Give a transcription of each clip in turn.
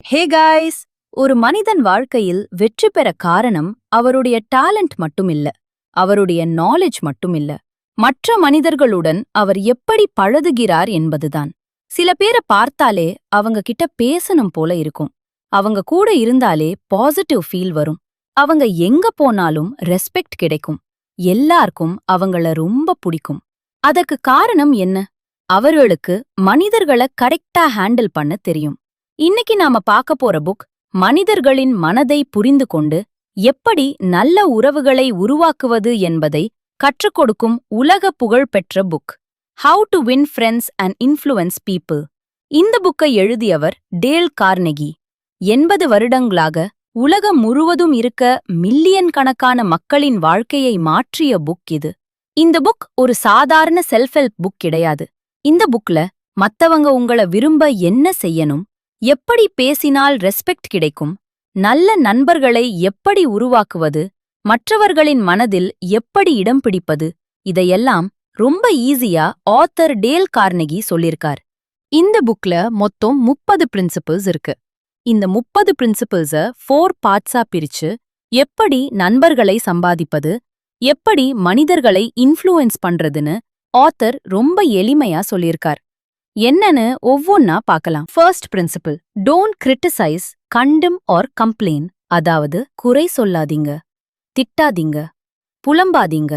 Hey guys! ஒரு மனிதன் வாழ்க்கையில் வெற்றி பெற காரணம் அவருடைய டேலண்ட் மட்டுமில்ல, அவருடைய நாலேஜ் மட்டுமில்ல, மற்ற மனிதர்களுடன் அவர் எப்படி பழகுகிறார் என்பதுதான். சில பேரை பார்த்தாலே அவங்க கிட்ட பேசணும் போல இருக்கும். அவங்க கூட இருந்தாலே பாசிட்டிவ் ஃபீல் வரும். அவங்க எங்க போனாலும் ரெஸ்பெக்ட் கிடைக்கும். எல்லாருக்கும் அவங்கள ரொம்ப பிடிக்கும். அதற்கு காரணம் என்ன? அவர்களுக்கு மனிதர்களை கரெக்டா ஹேண்டில் பண்ண தெரியும். இன்னைக்கு நாம பார்க்க போற புக் மனிதர்களின் மனதை புரிந்து கொண்டு எப்படி நல்ல உறவுகளை உருவாக்குவது என்பதை கற்றுக் கொடுக்கும் உலக புகழ்பெற்ற book how to win friends and influence people. இந்த புக்கை எழுதியவர் டேல் கார்னெகி. 80 வருடங்களாக உலகம் முழுவதும் இருக்க மில்லியன் கணக்கான மக்களின் வாழ்க்கையை மாற்றிய புக் இது. இந்த புக் ஒரு சாதாரண செல்ஃப் ஹெல்ப் புக் கிடையாது. இந்த புக்ல மத்தவங்க உங்கள விரும்ப என்ன செய்யணும், எப்படி பேசினால் ரெஸ்பெக்ட் கிடைக்கும், நல்ல நண்பர்களை எப்படி உருவாக்குவது, மற்றவர்களின் மனதில் எப்படி இடம் பிடிப்பது, இதையெல்லாம் ரொம்ப ஈஸியா ஆத்தர் டேல் கார்னெகி சொல்லிருக்கார். இந்த புக்ல மொத்தம் 30 பிரின்சிபிள்ஸ் இருக்கு. இந்த 30 பிரின்சிபிள்ஸ 4 பார்ட்ஸா பிரிச்சு எப்படி நண்பர்களை சம்பாதிப்பது, எப்படி மனிதர்களை இன்ஃப்ளூயன்ஸ் பண்றதுன்னு ஆத்தர் ரொம்ப எளிமையா சொல்லியிருக்கார். என்னன்னு ஒவ்வொன்னா பார்க்கலாம். ஃபர்ஸ்ட் பிரின்சிபிள், டோன்ட் கிரிட்டிசைஸ், கண்டம் ஆர் கம்ப்ளைன். அதாவது குறை சொல்லாதீங்க, திட்டாதீங்க, புலம்பாதீங்க.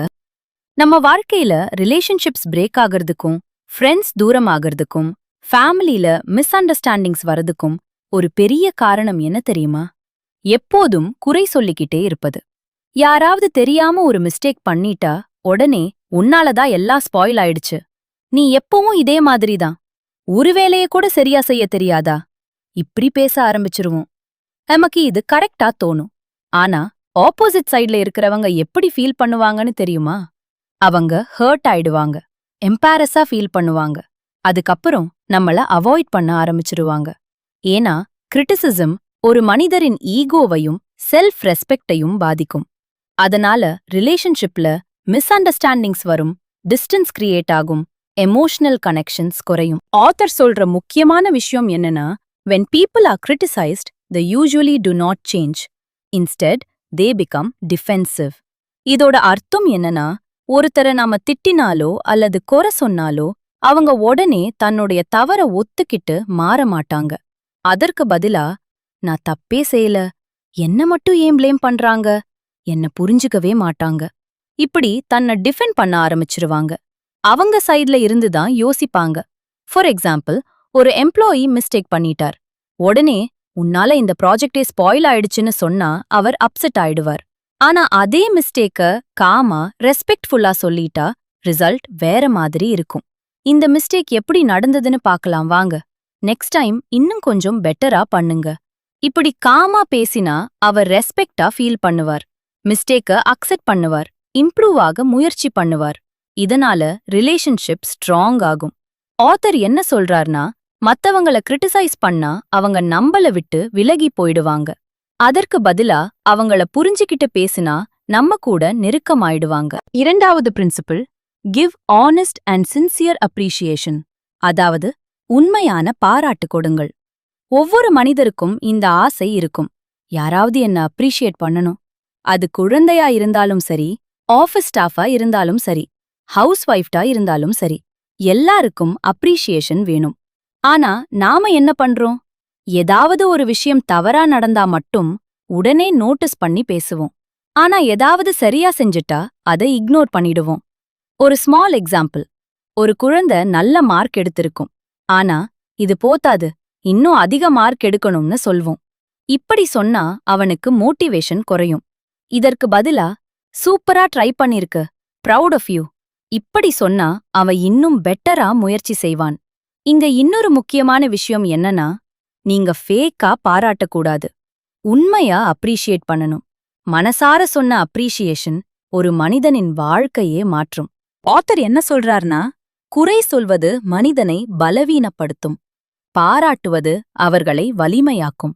நம்ம வாழ்க்கையில ரிலேஷன்ஷிப்ஸ் பிரேக் ஆகிறதுக்கும், ஃப்ரெண்ட்ஸ் தூரம் ஆகிறதுக்கும், ஃபேமிலியில மிஸ் அண்டர்ஸ்டாண்டிங்ஸ் வரதுக்கும் ஒரு பெரிய காரணம் என்ன தெரியுமா? எப்போதும் குறை சொல்லிக்கிட்டே இருப்பது. யாராவது தெரியாம ஒரு மிஸ்டேக் பண்ணிட்டா உடனே உன்னாலதான் எல்லாம் ஸ்பாயில் ஆயிடுச்சு, நீ எப்பவும் இதே மாதிரிதான், ஒரு வேலைய கூட சரியா செய்ய தெரியாதா, இப்படி பேச ஆரம்பிச்சிருவோம். நமக்கு இது கரெக்டா தோணும். ஆனா ஆப்போசிட் சைட்ல இருக்கிறவங்க எப்படி ஃபீல் பண்ணுவாங்கன்னு தெரியுமா? அவங்க ஹர்ட் ஆயிடுவாங்க, எம்பாரஸா ஃபீல் பண்ணுவாங்க. அதுக்கப்புறம் நம்மள அவாய்ட் பண்ண ஆரம்பிச்சிருவாங்க. ஏன்னா கிரிட்டிசிசம் ஒரு மனிதரின் ஈகோவையும் செல்ஃப் ரெஸ்பெக்டையும் பாதிக்கும். அதனால ரிலேஷன்ஷிப்ல மிஸ் அண்டர்ஸ்டாண்டிங்ஸ் வரும், டிஸ்டன்ஸ் கிரியேட் ஆகும், எமோஷனல் கனெக்ஷன்ஸ் குறையும். ஆத்தர் சொல்ற முக்கியமான விஷயம் என்னன்னா, when people are criticized, they usually do not change. Instead, they become defensive. இதோட அர்த்தம் என்னன்னா, ஒருத்தரை நாம திட்டினாலோ அல்லது குறை சொன்னாலோ அவங்க உடனே தன்னுடைய தவற ஒத்துக்கிட்டு மாற மாட்டாங்க. அதற்கு பதிலா, நான் தப்பே செய்யல, என்ன மட்டும் ஏன் ப்ளேம் பண்றாங்க, என்ன புரிஞ்சுக்கவே மாட்டாங்க, இப்படி தன்னை டிஃபெண்ட் பண்ண ஆரம்பிச்சிருவாங்க. அவங்க சைட்ல இருந்துதான் யோசிப்பாங்க. ஃபார் எக்ஸாம்பிள், ஒரு எம்ப்ளாயி மிஸ்டேக் பண்ணிட்டார். உடனே உன்னால இந்த ப்ராஜெக்டே ஸ்பாயில் ஆயிடுச்சுன்னு சொன்னா அவர் அப்செட் ஆயிடுவார். ஆனா அதே மிஸ்டேக்க காமா ரெஸ்பெக்ட்ஃபுல்லா சொல்லிட்டா ரிசல்ட் வேற மாதிரி இருக்கும். இந்த மிஸ்டேக் எப்படி நடந்ததுன்னு பார்க்கலாம் வாங்க. நெக்ஸ்ட் டைம் இன்னும் கொஞ்சம் பெட்டரா பண்ணுங்க. இப்படி காமா பேசினா அவர் ரெஸ்பெக்டா ஃபீல் பண்ணுவார், மிஸ்டேக்க அக்செப்ட் பண்ணுவார், இம்ப்ரூவ் ஆக முயற்சி பண்ணுவார். இதனால ரிலேஷன்ஷிப் ஸ்ட்ராங் ஆகும். ஆத்தர் என்ன சொல்றார்னா, மத்தவங்கள கிரிட்டிசைஸ் பண்ணா அவங்க நம்பல விட்டு விலகி போயிடுவாங்க. அதற்கு பதிலா அவங்கள புரிஞ்சுக்கிட்டு பேசினா நம்ம கூட நெருக்கமாயிடுவாங்க. இரண்டாவது principle, give honest and sincere appreciation. அதாவது உண்மையான பாராட்டு கொடுங்கள். ஒவ்வொரு மனிதருக்கும் இந்த ஆசை இருக்கும், யாராவது என்ன அப்ரிஷியேட் பண்ணணும். அது குழந்தையா இருந்தாலும் சரி, ஆஃபீஸ் ஸ்டாஃபா இருந்தாலும் சரி, ஹவுஸ் ஒய்ஃப்டா இருந்தாலும் சரி, எல்லாருக்கும் அப்ரிஷியேஷன் வேணும். ஆனா நாம என்ன பண்றோம்? ஏதாவது ஒரு விஷயம் தவறா நடந்தா மட்டும் உடனே நோட்டீஸ் பண்ணி பேசுவோம். ஆனா ஏதாவது சரியா செஞ்சுட்டா அதை இக்னோர் பண்ணிடுவோம். ஒரு ஸ்மால் எக்ஸாம்பிள், ஒரு குழந்தை நல்ல மார்க் எடுத்திருக்கும். ஆனா இது போதாது, இன்னும் அதிக மார்க் எடுக்கணும்னு சொல்வோம். இப்படி சொன்னா அவனுக்கு மோட்டிவேஷன் குறையும். இதற்கு பதிலா, சூப்பரா ட்ரை பண்ணிருக்கு, ப்ரவுட் ஆஃப் யூ, இப்படி சொன்னா அவன் இன்னும் பெட்டரா முயற்சி செய்வான். இங்க இன்னொரு முக்கியமான விஷயம் என்னன்னா, நீங்க ஃபேக்கா பாராட்டக்கூடாது, உண்மையா அப்ரிஷியேட் பண்ணணும். மனசார சொன்ன அப்ரிஷியேஷன் ஒரு மனிதனின் வாழ்க்கையே மாற்றும். ஆத்தர் என்ன சொல்றார்னா, குறை சொல்வது மனிதனை பலவீனப்படுத்தும், பாராட்டுவது அவர்களை வலிமையாக்கும்.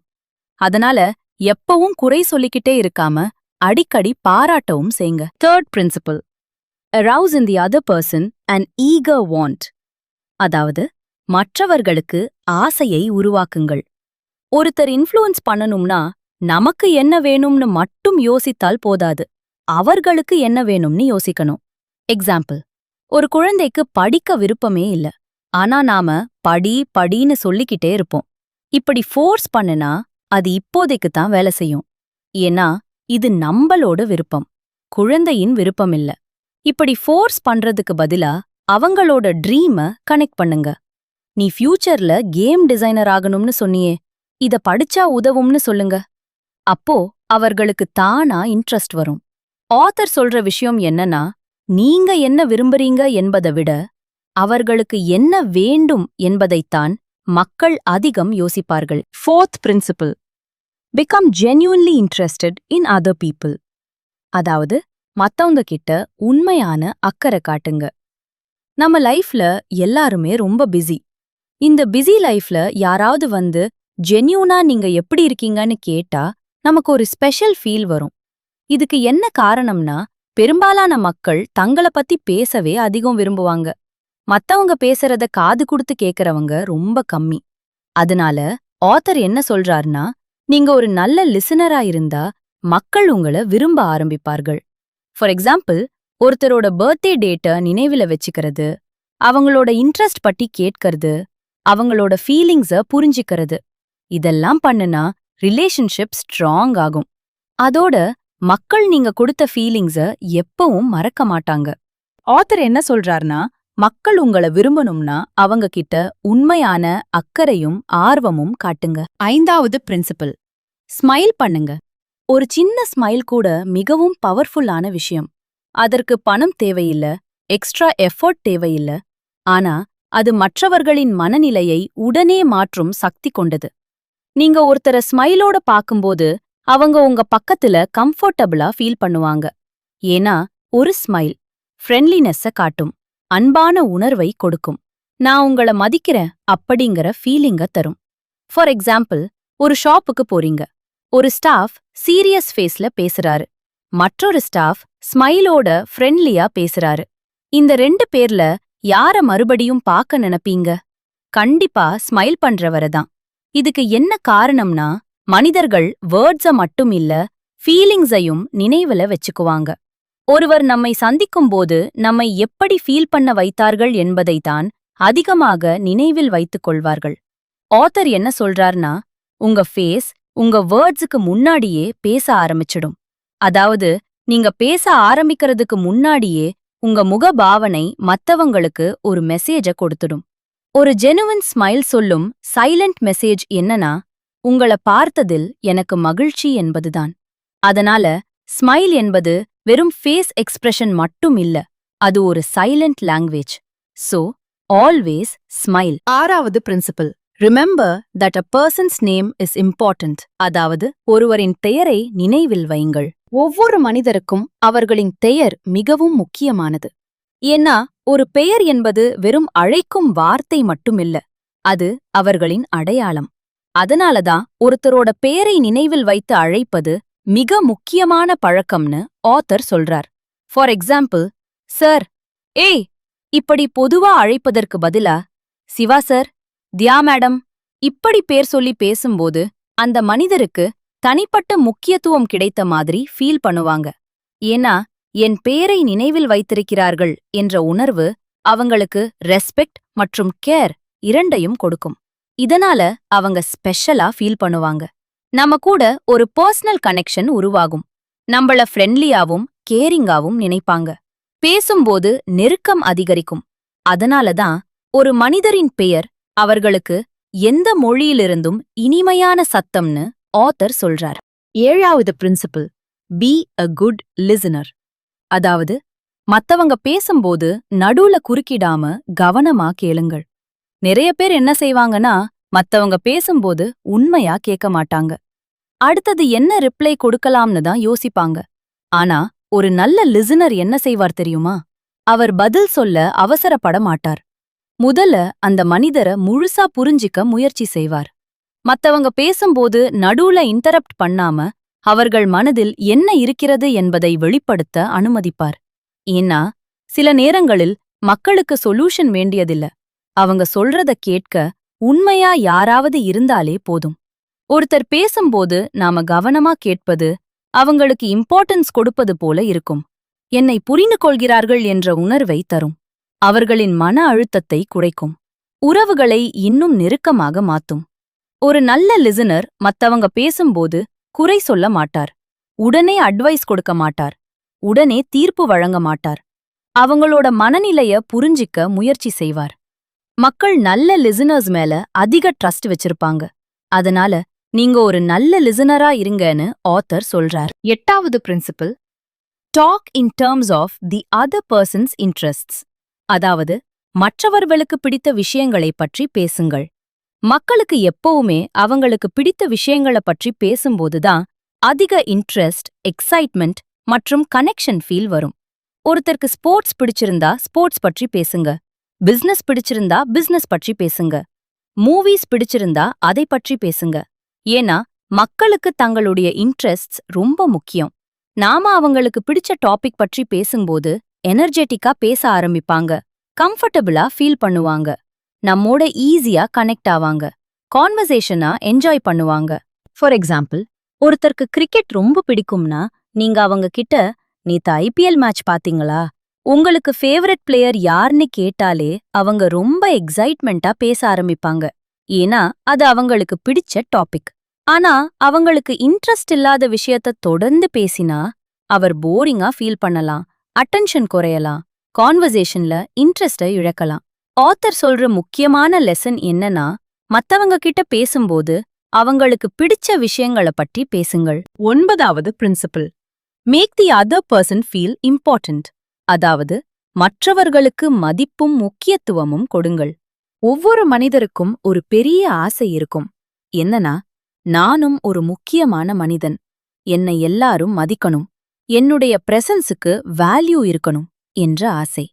அதனால எப்பவும் குறை சொல்லிக்கிட்டே இருக்காம அடிக்கடி பாராட்டவும் செய்யுங்க. Third principle, arouse in the other person an eager want. அதாவது மற்றவர்களுக்கு ஆசையை உருவாக்குங்கள். ஒருத்தர் இன்ஃப்ளூயன்ஸ் பண்ணணும்னா நமக்கு என்ன வேணும்னு மட்டும் யோசித்தால் போதாது, அவர்களுக்கு என்ன வேணும்னு யோசிக்கணும். எக்ஸாம்பிள், ஒரு குழந்தைக்கு படிக்க விருப்பமே இல்ல, ஆனா நாம படி படின்னு சொல்லிக்கிட்டே இருப்போம். இப்படி ஃபோர்ஸ் பண்ணுனா அது இப்போதைக்கு தான் வேலை செய்யும். ஏன்னா இது நம்பளோட விருப்பம், குழந்தையின் விருப்பம் இல்ல. இப்படி ஃபோர்ஸ் பண்றதுக்கு பதிலா அவங்களோட ட்ரீம கனெக்ட் பண்ணுங்க. நீ ஃபியூச்சர்ல கேம் டிசைனர் ஆகணும்னு சொன்னியே, இத படிச்சா உதவும்னு சொல்லுங்க. அப்போ அவர்களுக்கு தானா இன்ட்ரெஸ்ட் வரும். ஆத்தர் சொல்ற விஷயம் என்னன்னா, நீங்க என்ன விரும்புறீங்க என்பதை விட அவர்களுக்கு என்ன வேண்டும் என்பதைத்தான் மக்கள் அதிகம் யோசிப்பார்கள். Fourth principle, become genuinely interested in other people. அதாவது மத்தவங்க கிட்ட உண்மையான அக்கறை காட்டுங்க. நம்ம லைஃப்ல எல்லாருமே ரொம்ப பிஸி. இந்த பிஸி லைஃப்ல யாராவது வந்து ஜென்யூனா நீங்க எப்படி இருக்கீங்கன்னு கேட்டா நமக்கு ஒரு ஸ்பெஷல் ஃபீல் வரும். இதுக்கு என்ன காரணம்னா, பெரும்பாலான மக்கள் தங்கள பத்தி பேசவே அதிகம் விரும்புவாங்க. மத்தவங்க பேசுறத காது கொடுத்து கேக்குறவங்க ரொம்ப கம்மி. அதனால ஆத்தர் என்ன சொல்றார்னா, நீங்க ஒரு நல்ல லிசனரா இருந்தா மக்கள் உங்கள விரும்ப ஆரம்பிப்பார்கள். ஃபார் எக்ஸாம்பிள், ஒருத்தரோட பர்த்டே டேட்ட நினைவில வச்சுக்கிறது, அவங்களோட இன்ட்ரெஸ்ட் பத்தி கேட்கறது, அவங்களோட ஃபீலிங்ஸ புரிஞ்சிக்கிறது, இதெல்லாம் பண்ணுனா ரிலேஷன்ஷிப் ஸ்ட்ராங் ஆகும். அதோட மக்கள் நீங்க கொடுத்த ஃபீலிங்ஸ எப்பவும் மறக்க மாட்டாங்க. ஆத்தர் என்ன சொல்றார்னா, மக்கள் உங்கள விரும்பணும்னா அவங்க கிட்ட உண்மையான அக்கறையும் ஆர்வமும் காட்டுங்க. 5வது பிரின்சிபல், ஸ்மைல் பண்ணுங்க. ஒரு சின்ன ஸ்மைல் கூட மிகவும் பவர்ஃபுல்லான விஷயம். அதற்கு பணம் தேவையில்ல, எக்ஸ்ட்ரா எஃபோர்ட் தேவையில்ல. ஆனா அது மற்றவர்களின் மனநிலையை உடனே மாற்றும் சக்தி கொண்டது. நீங்க ஒருத்தர ஸ்மைலோட பாக்கும்போது அவங்க உங்க பக்கத்துல கம்ஃபர்டபுளா ஃபீல் பண்ணுவாங்க. ஏன்னா ஒரு ஸ்மைல் ஃப்ரெண்ட்லினெஸ்ஸ காட்டும், அன்பான உணர்வை கொடுக்கும், நான் உங்கள மதிக்கிறேன் அப்படிங்கிற ஃபீலிங்க தரும். ஃபார் எக்ஸாம்பிள், ஒரு ஷாப்புக்கு போறீங்க. ஒரு ஸ்டாஃப் சீரியஸ் ஃபேஸ்ல பேசுறாரு, மற்றொரு ஸ்டாஃப் ஸ்மைலோட ஃப்ரெண்ட்லியா பேசுறாரு. இந்த 2 பேர்ல யார மறுபடியும் பார்க்க நினைப்பீங்க? கண்டிப்பா ஸ்மைல் பண்றவரை தான். இதுக்கு என்ன காரணம்னா, மனிதர்கள் வேர்ட்ஸ மட்டும் இல்ல, ஃபீலிங்ஸையும் நினைவுல வச்சுக்குவாங்க. ஒருவர் நம்மை சந்திக்கும்போது நம்மை எப்படி ஃபீல் பண்ண வைத்தார்கள் என்பதைத்தான் அதிகமாக நினைவில் வைத்துக் கொள்வார்கள். ஆத்தர் என்ன சொல்றார்னா, உங்க ஃபேஸ் உங்க வேர்ட்ஸுக்கு முன்னாடியே பேச ஆரம்பிச்சிடும். அதாவது நீங்க பேச ஆரம்பிக்கிறதுக்கு முன்னாடியே உங்க முகபாவனை மத்தவங்களுக்கு ஒரு மெசேஜ கொடுத்துடும். ஒரு ஜெனுவின் ஸ்மைல் சொல்லும் சைலண்ட் மெசேஜ் என்னன்னா, உங்கள பார்த்ததில் எனக்கு மகிழ்ச்சி என்பதுதான். அதனால ஸ்மைல் என்பது வெறும் ஃபேஸ் எக்ஸ்பிரஷன் மட்டும் இல்ல, அது ஒரு silent language. So always smile. 6வது principle, remember that a person's name is important. அதாவது ஒருவரின் பெயரை நினைவில் வையுங்கள். ஒவ்வொரு மனிதருக்கும் அவர்களின் பெயர் மிகவும் முக்கியமானது. ஏன்னா ஒரு பெயர் என்பது வெறும் அழைக்கும் வார்த்தை மட்டுமில்ல, அது அவர்களின் அடையாளம். அதனாலதான் ஒருத்தரோட பெயரை நினைவில் வைத்து அழைப்பது மிக முக்கியமான பழக்கம்னு ஆத்தர் சொல்றார். ஃபார் எக்ஸாம்பிள், சார், ஏய் இப்படி பொதுவா அழைப்பதற்கு பதிலா சிவா சார், தியா மேடம் இப்படி பேர் சொல்லி பேசும்போது அந்த மனிதருக்கு தனிப்பட்ட முக்கியத்துவம் கிடைத்த மாதிரி ஃபீல் பண்ணுவாங்க. ஏன்னா என் பேரை நினைவில் வைத்திருக்கிறார்கள் என்ற உணர்வு அவங்களுக்கு ரெஸ்பெக்ட் மற்றும் கேர் இரண்டையும் கொடுக்கும். இதனால அவங்க ஸ்பெஷலா ஃபீல் பண்ணுவாங்க. நம்ம கூட ஒரு பர்சனல் கனெக்ஷன் உருவாகும். நம்மள ஃப்ரெண்ட்லியாவும் கேரிங்காவும் நினைப்பாங்க. பேசும்போது நெருக்கம் அதிகரிக்கும். அதனாலதான் ஒரு மனிதரின் பெயர் அவர்களுக்கு எந்த மொழியிலிருந்தும் இனிமையான சத்தம்னு ஆத்தர் சொல்றார். 7வது principle, be a good listener. அதாவது மத்தவங்க பேசும்போது நடுவுல குறுக்கிடாம கவனமா கேளுங்கள். நிறைய பேர் என்ன செய்வாங்கன்னா, மத்தவங்க பேசும்போது உண்மையா கேட்க மாட்டாங்க. அடுத்தது என்ன ரிப்ளை கொடுக்கலாம்னு தான் யோசிப்பாங்க. ஆனா ஒரு நல்ல லிசனர் என்ன செய்வார் தெரியுமா? அவர் பதில் சொல்ல அவசரப்பட மாட்டார். முதல்ல அந்த மனிதரை முழுசா புரிஞ்சிக்க முயற்சி செய்வார். மத்தவங்க பேசும்போது நடுவுல இன்டரப்ட் பண்ணாம அவர்கள் மனதில் என்ன இருக்கிறது என்பதை வெளிப்படுத்த அனுமதிப்பார். ஏன்னா சில நேரங்களில் மக்களுக்கு சொல்யூஷன் வேண்டியதில்ல, அவங்க சொல்றத கேட்க உண்மையா யாராவது இருந்தாலே போதும். ஒருத்தர் பேசும்போது நாம கவனமா கேட்பது அவங்களுக்கு இம்பார்ட்டன்ஸ் கொடுப்பது போல இருக்கும். என்னை புரிந்து கொள்கிறார்கள் என்ற உணர்வை தரும். அவர்களின் மன அழுத்தத்தை குறைக்கும். உறவுகளை இன்னும் நெருக்கமாக மாத்தும். ஒரு நல்ல லிசனர் மத்தவங்க பேசும்போது குறை சொல்ல மாட்டார். உடனே அட்வைஸ் கொடுக்க மாட்டார். உடனே தீர்ப்பு வழங்க மாட்டார். அவங்களோட மனநிலைய புரிஞ்சிக்க முயற்சி செய்வார். மக்கள் நல்ல லிசனர்ஸ் மேல அதிக ட்ரஸ்ட் வச்சிருப்பாங்க. அதனால நீங்க ஒரு நல்ல லிசனரா இருங்கன்னு ஆத்தர் சொல்றார். 8வது principle, talk in terms of the other person's interests. அதாவது மற்றவர்களுக்கு பிடித்த விஷயங்களை பற்றி பேசுங்கள். மக்களுக்கு எப்பவுமே அவங்களுக்கு பிடித்த விஷயங்கள பற்றி பேசும்போதுதான் அதிக இன்ட்ரெஸ்ட், எக்ஸைட்மெண்ட் மற்றும் கனெக்ஷன் ஃபீல் வரும். ஒருத்தருக்கு ஸ்போர்ட்ஸ் பிடிச்சிருந்தா ஸ்போர்ட்ஸ் பற்றி பேசுங்க. பிசினஸ் பிடிச்சிருந்தா பிசினஸ் பற்றி பேசுங்க. மூவிஸ் பிடிச்சிருந்தா அதை பற்றி பேசுங்க. ஏன்னா மக்களுக்கு தங்களுடைய இன்ட்ரெஸ்ட்ஸ் ரொம்ப முக்கியம். நாம அவங்களுக்கு பிடிச்ச டாபிக் பற்றி பேசும்போது எனர்ஜெட்டிக்கா பேச ஆரம்பிப்பாங்க. கம்ஃபர்டபுளா ஃபீல் பண்ணுவாங்க. நம்மோட ஈஸியா கனெக்ட் ஆவாங்க. கான்வர்சேஷனா என்ஜாய் பண்ணுவாங்க. ஃபார் எக்ஸாம்பிள், ஒருத்தருக்கு கிரிக்கெட் ரொம்ப பிடிக்கும்னா நீங்க அவங்க கிட்ட நேத்து ஐபிஎல் மேட்ச் பாத்தீங்களா, உங்களுக்கு ஃபேவரட் பிளேயர் யார்னு கேட்டாலே அவங்க ரொம்ப எக்ஸைட்மெண்டா பேச ஆரம்பிப்பாங்க. ஏன்னா அது அவங்களுக்கு பிடிச்ச டாபிக். ஆனா அவங்களுக்கு இன்ட்ரெஸ்ட் இல்லாத விஷயத்த தொடர்ந்து பேசினா அவர் போரிங்கா ஃபீல் பண்ணலாம். அட்டென்ஷன் குறையலாம். கான்வர்சேஷன்ல இன்ட்ரெஸ்ட இழக்கலாம். ஆத்தர் சொல்ற முக்கியமான லெசன் என்னன்னா, மத்தவங்க கிட்ட பேசும்போது அவங்களுக்கு பிடிச்ச விஷயங்கள பற்றி பேசுங்கள். 9வது principle, make the other person feel important. அதாவது மற்றவர்களுக்கு மதிப்பும் முக்கியத்துவமும் கொடுங்கள். ஒவ்வொரு மனிதருக்கும் ஒரு பெரிய ஆசை இருக்கும். என்னன்னா, நானும் ஒரு முக்கியமான மனிதன். என்னை எல்லாரும் மதிக்கணும். என்னுடைய பிரசன்ஸுக்கு வேல்யூ இருக்கணும் என்ற ஆசை.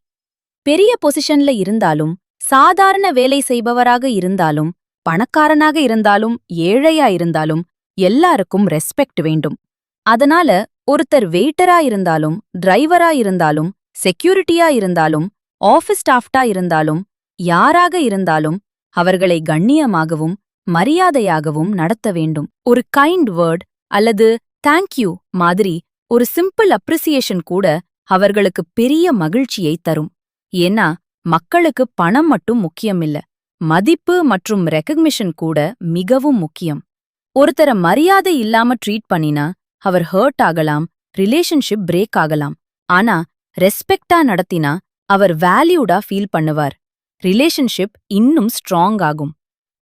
பெரிய பொசிஷன்ல இருந்தாலும், சாதாரண வேலை செய்பவராக இருந்தாலும், பணக்காரனாக இருந்தாலும், ஏழையா இருந்தாலும் எல்லாருக்கும் ரெஸ்பெக்ட் வேண்டும். அதனால ஒருத்தர் வெயிட்டரா இருந்தாலும், டிரைவரா இருந்தாலும், செக்யூரிட்டியா இருந்தாலும், ஆஃபீஸ் ஸ்டாஃப்டா இருந்தாலும், யாராக இருந்தாலும் அவர்களை கண்ணியமாகவும் மரியாதையாகவும் நடத்த வேண்டும். ஒரு கைண்ட் வேர்ட் அல்லது தேங்க்யூ மாதிரி ஒரு சிம்பிள் அப்ரிசியேஷன் கூட அவர்களுக்கு பெரிய மகிழ்ச்சியை தரும். ஏன்னா மக்களுக்கு பணம் மட்டும் முக்கியமில்ல, மதிப்பு மற்றும் ரெகக்னிஷன் கூட மிகவும் முக்கியம். ஒருத்தர மரியாதை இல்லாம ட்ரீட் பண்ணினா அவர் ஹர்ட் ஆகலாம், ரிலேஷன்ஷிப் பிரேக் ஆகலாம். ஆனா ரெஸ்பெக்டா நடத்தினா அவர் வேல்யூடா ஃபீல் பண்ணுவார். ரிலேஷன்ஷிப் இன்னும் ஸ்ட்ராங் ஆகும்.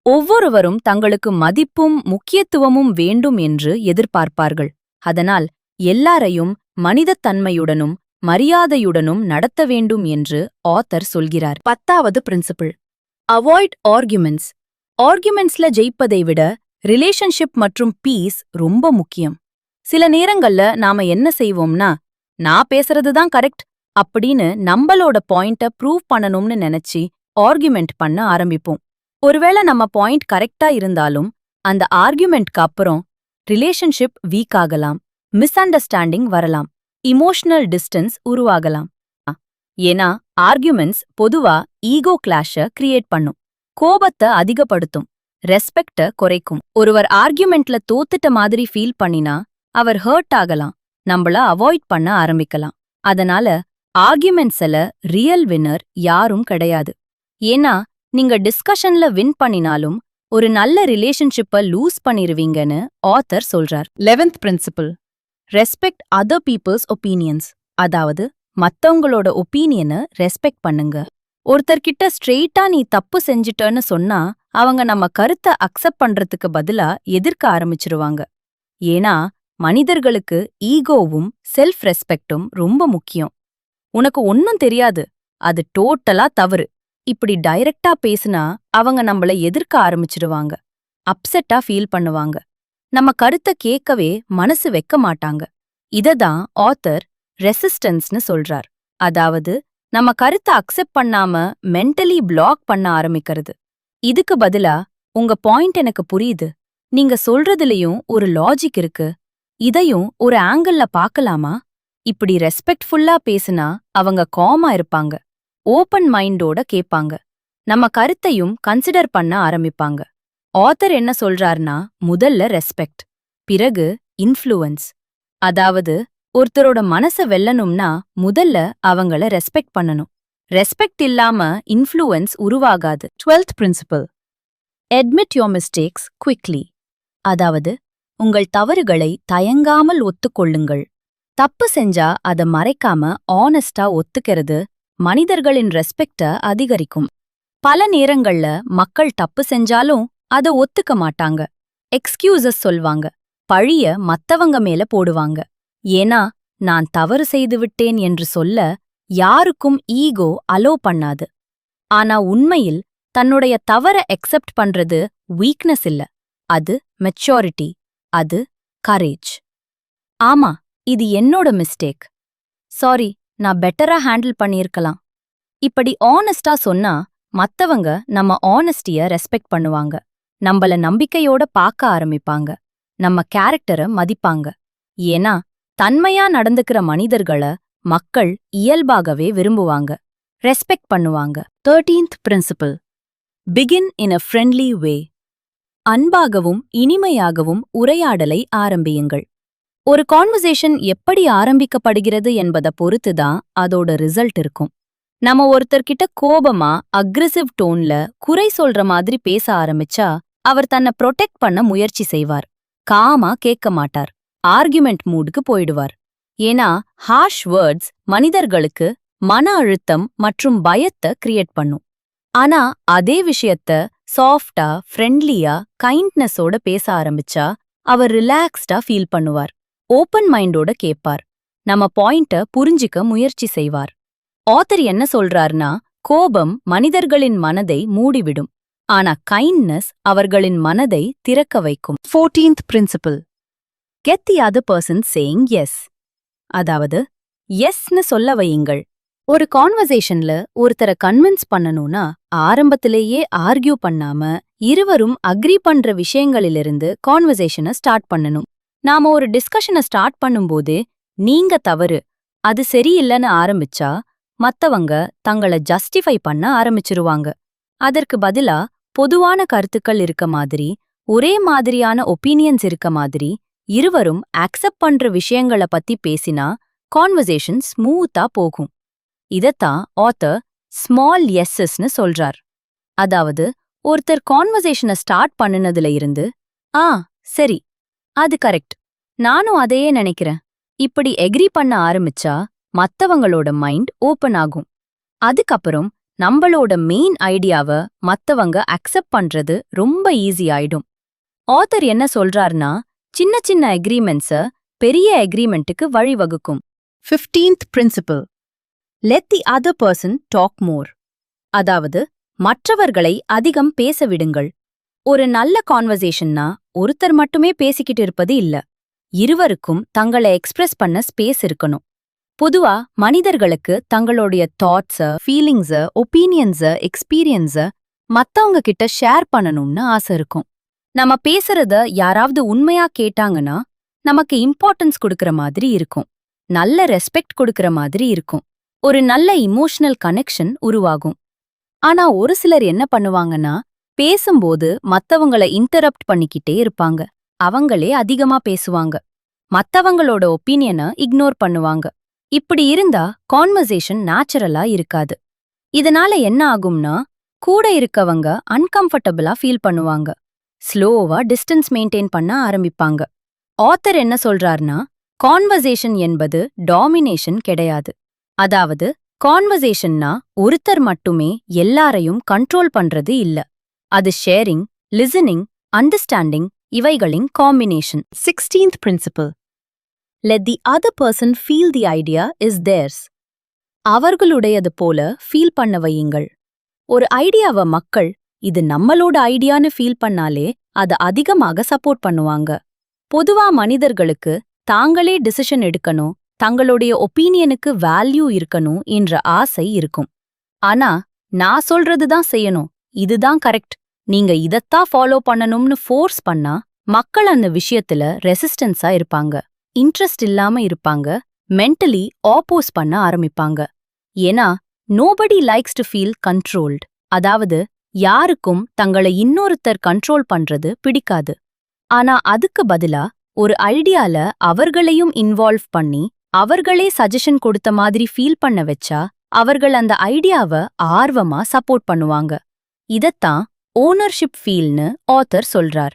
ஒவ்வொருவரும் தங்களுக்கு மதிப்பும் முக்கியத்துவமும் வேண்டும் என்று எதிர்பார்ப்பார்கள். அதனால் எல்லாரையும் மனிதத்தன்மையுடனும் மரியாதையுடனும் நடத்த வேண்டும் என்று ஆத்தர் சொல்கிறார். 10வது பிரின்சிபிள், அவாய்ட் ஆர்குமெண்ட்ஸ். ஆர்குமெண்ட்ஸ்ல ஜெயிப்பதை விட ரிலேஷன்ஷிப் மற்றும் பீஸ் ரொம்ப முக்கியம். சில நேரங்கள்ல நாம என்ன செய்வோம்னா, நான் பேசுறதுதான் கரெக்ட் அப்படின்னு நம்மளோட பாயிண்ட ப்ரூவ் பண்ணணும்னு நினைச்சு ஆர்குமெண்ட் பண்ண ஆரம்பிப்போம். ஒருவேளை நம்ம பாயிண்ட் கரெக்டா இருந்தாலும் அந்த ஆர்குமெண்ட்க்கு அப்புறம் ரிலேஷன்ஷிப் வீக் ஆகலாம், மிஸ் அண்டர்ஸ்டாண்டிங் வரலாம், இமோஷனல் டிஸ்டன்ஸ் உருவாகலாம். ஏன்னா ஆர்குமெண்ட்ஸ் பொதுவா ஈகோ கிளாஷ கிரியேட் பண்ணும், கோபத்தை அதிகப்படுத்தும், ரெஸ்பெக்ட குறைக்கும். ஒருவர் ஆர்குமெண்ட்ல தோத்துட்ட மாதிரி ஃபீல் பண்ணினா அவர் ஹர்ட் ஆகலாம், நம்மள அவாய்ட் பண்ண ஆரம்பிக்கலாம். அதனால ஆர்குமெண்ட்ஸ்ல ரியல் வின்னர் யாரும் கிடையாது. ஏன்னா நீங்க டிஸ்கஷன்ல வின் பண்ணினாலும் ஒரு நல்ல ரிலேஷன்ஷிப்ப லூஸ் பண்ணிருவீங்கன்னு ஆத்தர் சொல்றார். 11th principle, respect other people's opinions. அதாவது மத்தவங்களோட ஒப்பீனியனை ரெஸ்பெக்ட் பண்ணுங்க. ஒருத்தர்கிட்ட ஸ்ட்ரெயிட்டா நீ தப்பு செஞ்சிட்டன்னு சொன்னா அவங்க நம்ம கருத்தை அக்செப்ட் பண்றதுக்கு பதிலா எதிர்க்க ஆரம்பிச்சிருவாங்க. ஏன்னா மனிதர்களுக்கு ஈகோவும் செல்ஃப் ரெஸ்பெக்டும் ரொம்ப முக்கியம். உனக்கு ஒன்னும் தெரியாது, அது டோட்டலா தவறு, இப்படி டைரக்டா பேசினா அவங்க நம்மள எதிர்க்க ஆரம்பிச்சிடுவாங்க, அப்செட்டா ஃபீல் பண்ணுவாங்க, நம்ம கருத்தை கேட்கவே மனசு வைக்க மாட்டாங்க. இததான் ஆத்தர் ரெசிஸ்டன்ஸ்னு சொல்றார். அதாவது நம்ம கருத்தை அக்செப்ட் பண்ணாம மென்டலி பிளாக் பண்ண ஆரம்பிக்கிறது. இதுக்கு பதிலா உங்க பாயிண்ட் எனக்கு புரியுது, நீங்க சொல்றதுலயும் ஒரு லாஜிக் இருக்கு, இதையும் ஒரு ஆங்கிள்ல பார்க்கலாமா, இப்படி ரெஸ்பெக்ட்ஃபுல்லா பேசினா அவங்க காமா இருப்பாங்க, ஓப்பன் மைண்டோட கேட்பாங்க, நம்ம கருத்தையும் கன்சிடர் பண்ண ஆரம்பிப்பாங்க. ஆத்தர் என்ன சொல்றார்னா, முதல்ல ரெஸ்பெக்ட், பிறகு இன்ஃப்ளூயன்ஸ். அதாவது ஒருத்தரோட மனச வெல்லணும்னா முதல்ல அவங்கள ரெஸ்பெக்ட் பண்ணணும். ரெஸ்பெக்ட் இல்லாம இன்ஃப்ளூயன்ஸ் உருவாகாது. 12th principle, admit your mistakes quickly. அதாவது உங்கள் தவறுகளை தயங்காமல் ஒத்துக்கொள்ளுங்கள். தப்பு செஞ்சா அத மறைக்காம ஆனஸ்டா ஒத்துக்கிறது மனிதர்களின் ரெஸ்பெக்ட அதிகரிக்கும். பல நேரங்கள்ல மக்கள் தப்பு செஞ்சாலும் அத ஒத்துக்க மாட்டாங்க. எக்ஸ்கியூசஸ் சொல்வாங்க, பழிய மத்தவங்க மேல போடுவாங்க. ஏன்னா நான் தவறு செய்துவிட்டேன் என்று சொல்ல யாருக்கும் ஈகோ அலோ பண்ணாது. ஆனா உண்மையில் தன்னுடைய தவற அக்செப்ட் பண்றது வீக்னஸ் இல்ல, அது மெச்சூரிட்டி, அது கரேஜ். ஆமா, இது என்னோட மிஸ்டேக், சாரி, நான் பெட்டரா ஹேண்டில் பண்ணியிருக்கலாம். இப்படி ஆனஸ்டா சொன்னா மத்தவங்க நம்ம ஆனஸ்டிய ரெஸ்பெக்ட் பண்ணுவாங்க, நம்மள நம்பிக்கையோட பார்க்க ஆரம்பிப்பாங்க, நம்ம கேரக்டரை மதிப்பாங்க. ஏன்னா தன்மையா நடந்துக்கிற மனிதர்கள மக்கள் இயல்பாகவே விரும்புவாங்க, ரெஸ்பெக்ட் பண்ணுவாங்க. 13th principle, begin in a friendly way. அன்பாகவும் இனிமையாகவும் உரையாடலை ஆரம்பியுங்கள். ஒரு கான்வர்சேஷன் எப்படி ஆரம்பிக்கப்படுகிறது என்பதை பொறுத்துதான் அதோட ரிசல்ட் இருக்கும். நம்ம ஒருத்தர்கிட்ட கோபமா அக்ரெசிவ் டோன்ல குறை சொல்ற மாதிரி பேச ஆரம்பிச்சா அவர் தன்னை ப்ரொடெக்ட் பண்ண முயற்சி செய்வார், காமா கேட்க மாட்டார், ஆர்குமெண்ட் மூடுக்கு போயிடுவார். ஏன்னா ஹார்ஷ் வேர்ட்ஸ் மனிதர்களுக்கு மன அழுத்தம் மற்றும் பயத்தை கிரியேட் பண்ணும். ஆனா அதே விஷயத்த சாஃப்டா, ஃப்ரெண்ட்லியா, கைண்ட்னஸோட பேச ஆரம்பிச்சா அவர் ரிலாக்ஸ்டா ஃபீல் பண்ணுவார், ஓப்பன் மைண்டோட கேட்பார், நம்ம பாயிண்ட புரிஞ்சிக்க முயற்சி செய்வார். ஆத்தர் என்ன சொல்றார்னா, கோபம் மனிதர்களின் மனதை மூடிவிடும், ஆனா கைண்ட்னஸ் அவர்களின் மனதை திறக்க வைக்கும். 14th principle, get the other person saying yes. அதாவது எஸ்ன்னு சொல்ல வையுங்கள். ஒரு கான்வர்சேஷன்ல ஒருத்தரை கன்வின்ஸ் பண்ணணும்னா ஆரம்பத்திலேயே ஆர்கியூ பண்ணாம இருவரும் அக்ரி பண்ற விஷயங்களிலிருந்து கான்வர்சேஷனை ஸ்டார்ட் பண்ணணும். நாம ஒரு டிஸ்கஷனை ஸ்டார்ட் பண்ணும்போது நீங்க தவறு, அது சரியில்லைன்னு ஆரம்பிச்சா மத்தவங்க தங்கள ஜஸ்டிஃபை பண்ண ஆரம்பிச்சிருவாங்க. அதற்கு பதிலா பொதுவான கருத்துக்கள் இருக்க மாதிரி, ஒரே மாதிரியான ஒப்பீனியன்ஸ் இருக்க மாதிரி இருவரும் அக்செப்ட் பண்ற விஷயங்கள பத்தி பேசினா கான்வர்சேஷன் ஸ்மூத்தா போகும். இதத்தான் ஆத்தர் ஸ்மால் எஸ்ஸஸ்னு சொல்றார். அதாவது ஒருத்தர் கான்வர்சேஷனை ஸ்டார்ட் பண்ணுனதுல இருந்து, சரி, அது கரெக்ட், நானும் அதையே நினைக்கிறேன், இப்படி எக்ரி பண்ண ஆரம்பிச்சா மத்தவங்களோட மைண்ட் ஓப்பன் ஆகும். அதுக்கப்புறம் நம்மளோட மெயின் ஐடியாவை மத்தவங்க அக்செப்ட் பண்றது ரொம்ப ஈஸி ஆயிடும். ஆத்தர் என்ன சொல்றார்னா, சின்ன சின்ன அக்ரிமெண்ட்ஸ பெரிய அக்ரிமெண்ட்டுக்கு வழிவகுக்கும். 15th principle, let the other person talk more. அதாவது மற்றவர்களை அதிகம் பேச விடுங்கள். ஒரு நல்ல கான்வர்சேஷன்னா ஒருத்தர் மட்டுமே பேசிக்கிட்டு இருப்பது இல்ல, இருவருக்கும் தங்களை எக்ஸ்பிரஸ் பண்ண ஸ்பேஸ் இருக்கணும். பொதுவா மனிதர்களுக்கு தங்களுடைய தாட்ஸ, ஃபீலிங்ஸ, ஒப்பீனியன்ஸ, எக்ஸ்பீரியன்ஸ மத்தவங்க கிட்ட ஷேர் பண்ணணும்னு ஆசை இருக்கும். நம்ம பேசுறத யாராவது உண்மையா கேட்டாங்கன்னா நமக்கு இம்பார்ட்டன்ஸ் கொடுக்கற மாதிரி இருக்கும், நல்ல ரெஸ்பெக்ட் கொடுக்கற மாதிரி இருக்கும், ஒரு நல்ல இமோஷனல் கனெக்ஷன் உருவாகும். ஆனா ஒரு சிலர் என்ன பண்ணுவாங்கன்னா, பேசும்போது மத்தவங்கள இன்டரப்ட் பண்ணிக்கிட்டே இருப்பாங்க, அவங்களே அதிகமா பேசுவாங்க, மத்தவங்களோட ஒப்பீனியனை இக்னோர் பண்ணுவாங்க. இப்படி இருந்தா கான்வர்சேஷன் நேச்சுரலா இருக்காது. இதனால என்ன ஆகும்னா, கூட இருக்கவங்க அன்கம்ஃபர்டபுளா ஃபீல் பண்ணுவாங்க, ஸ்லோவா டிஸ்டன்ஸ் மெயின்டைன் பண்ண ஆரம்பிப்பாங்க. ஆத்தர் என்ன சொல்றார்னா, கான்வர்சேஷன் என்பது டாமினேஷன் கிடையாது. அதாவது கான்வர்சேஷன்னா ஒருத்தர் மட்டுமே எல்லாரையும் கண்ட்ரோல் பண்றது இல்ல, அது ஷேரிங், லிசனிங், அண்டர்ஸ்டாண்டிங் இவைகளின் combination. 16th principle, let the other person feel the idea is theirs. அவர்களுடையது போல ஃபீல் பண்ண வையுங்கள். ஒரு ஐடியாவை மக்கள் இது நம்மளோட ஐடியான்னு ஃபீல் பண்ணாலே அதை அதிகமாக சப்போர்ட் பண்ணுவாங்க. பொதுவா மனிதர்களுக்கு தாங்களே டிசிஷன் எடுக்கணும், தங்களுடைய ஒப்பீனியனுக்கு வேல்யூ இருக்கணும் என்ற ஆசை இருக்கும். ஆனா நான் சொல்றதுதான் செய்யணும், இதுதான் கரெக்ட், நீங்க இதத்தான் ஃபாலோ பண்ணணும்னு ஃபோர்ஸ் பண்ணா மக்கள் அந்த விஷயத்துல ரெசிஸ்டன்ஸா இருப்பாங்க, இன்ட்ரெஸ்ட் இல்லாம இருப்பாங்க, மென்டலி ஆப்போஸ் பண்ண ஆரம்பிப்பாங்க. ஏன்னா nobody likes to feel controlled. அதாவது யாருக்கும் தங்களை இன்னொருத்தர் கண்ட்ரோல் பண்றது பிடிக்காது. ஆனா அதுக்கு பதிலா ஒரு ஐடியால அவர்களையும் இன்வால்வ் பண்ணி அவர்களே சஜஷன் கொடுத்த மாதிரி ஃபீல் பண்ண வச்சா அவர்கள் அந்த ஐடியாவ ஆர்வமா சப்போர்ட் பண்ணுவாங்க. இதத்தான் ஓனர்ஷிப் ஃபீல்னு ஆத்தர் சொல்றார்.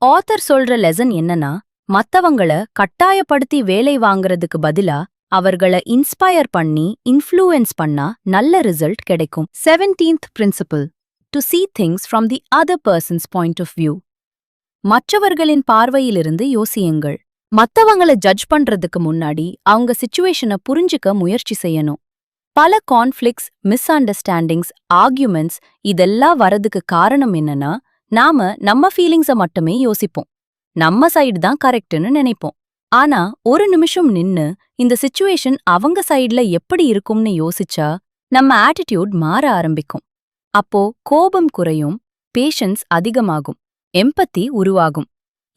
ஆத்தர் சொல்ற லெசன் என்னன்னா, மத்தவங்கள கட்டாயப்படுத்தி வேலை வாங்குறதுக்கு பதிலா அவர்கள இன்ஸ்பயர் பண்ணி இன்ஃப்ளூயன்ஸ் பண்ணா நல்ல ரிசல்ட் கிடைக்கும். 17th principle, to see things from the other person's point of view. மற்றவர்களின் பார்வையிலிருந்து யோசியுங்கள். மத்தவங்கள ஜட்ஜ் பண்றதுக்கு முன்னாடி அவங்க சிச்சுவேஷனை புரிஞ்சுக்க முயற்சி செய்யணும். பல கான்ஃப்ளிக்ட்ஸ், மிஸ் அண்டர்ஸ்டாண்டிங்ஸ், ஆர்கியூமெண்ட்ஸ் இதெல்லாம் வரதுக்கு காரணம் என்னன்னா, நாம நம்ம ஃபீலிங்ஸை மட்டுமே யோசிப்போம். நம்ம சைடு தான் கரெக்ட்னு நினைப்போம். ஆனா ஒரு நிமிஷம் நின்னு இந்த சிச்சுவேஷன் அவங்க சைடுல எப்படி இருக்கும்னு யோசிச்சா நம்ம ஆட்டிடியூட் மாற ஆரம்பிக்கும். அப்போ கோபம் குறையும், பேஷன்ஸ் அதிகமாகும், எம்பத்தி உருவாகும்.